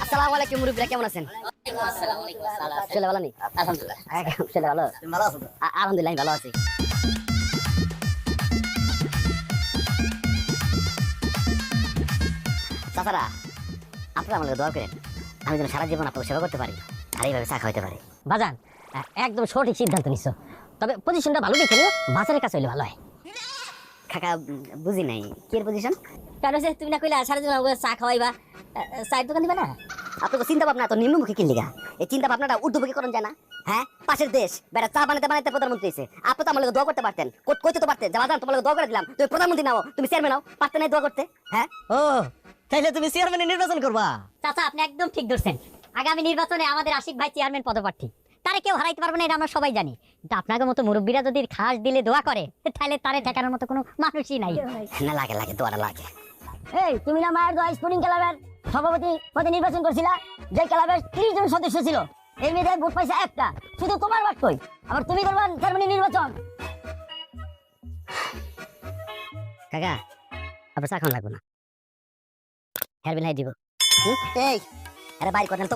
আসসালামু আলাইকুম মুরব্বিরা, কেমন আছেন? ছেলে ভালো নেই? আলহামদুলিল্লাহ। ছেলে ভালো? তুমি ভালো আছো তো? আলহামদুলিল্লাহ আমি ভালো আছি। চাচারা, আপনারা আমাকে দোয়া করেন, আমি যেন সারা জীবন আপনাকে সেবা করতে পারি আর এইভাবে চা খাওয়াতে পারি। বাজান, একদম সঠিক সিদ্ধান্ত নিচ্ছ। তবে পজিশনটা ভালো দেখে নিও, বাজারের কাছে হইলে ভালো হয়। কাকা, বুঝি নাই কি এর পজিশন? কারণ হচ্ছে তুমি না কইলে সারা জীবন আমাকে চা খাওয়াইবা, চায়ের দোকান দিবা না? আপনাকে চিন্তা ভাবনা তো নিম্নমুখী কি লিগা? এই চিন্তা ভাবনাটা ঊর্ধ্বমুখী করুন যায় না? হ্যাঁ, পাশের দেশ বেড়া চা বানাতে বানাতে প্রধানমন্ত্রী হয়েছে। আপনি তো আমার লগে দোয়া করতে পারতেন, কইতে তো পারতেন যে বাজান তোমার লগে দোয়া করে দিলাম, তুমি প্রধানমন্ত্রী নাও, তুমি চেয়ারম্যান নাও, পারতেন না দোয়া করতে? হ্যাঁ, ও তাইলে তুমি চেয়ারম্যানের নির্বাচন করবা? চাচা, আপনি একদম ঠিক ধরছেন। আগামী নির্বাচনে আমাদের আশিক ভাই চেয়ারম্যান পদপ্রার্থী, তারে কেউ হারাইতে পারবে না, এটা আমরা সবাই জানি। কিন্তু আপনাদের মতো মুরব্বীরা যদি খাস দিলে দোয়া করে, তাহলে তারে ঠেকানোর মতো কোনো মানুষই নাই। না লাগে লাগে, দোয়াটা লাগে। এই তুমি না মায়ের দোয়া স্পোর্টিং ক্লাবের সভাপতি পদে নির্বাচন করছিলা, যে ক্লাবের 30 জন সদস্য ছিল, এই মেয়েদের ভোট পাইছে একটা, শুধু তোমার বাট কই? আবার তুমি করবা চেয়ারম্যানের নির্বাচন? কাকা, আপনার চা খাওয়া লাগবে না, হেয়ার বিল দিব। এই আরে বাইর করেন তো।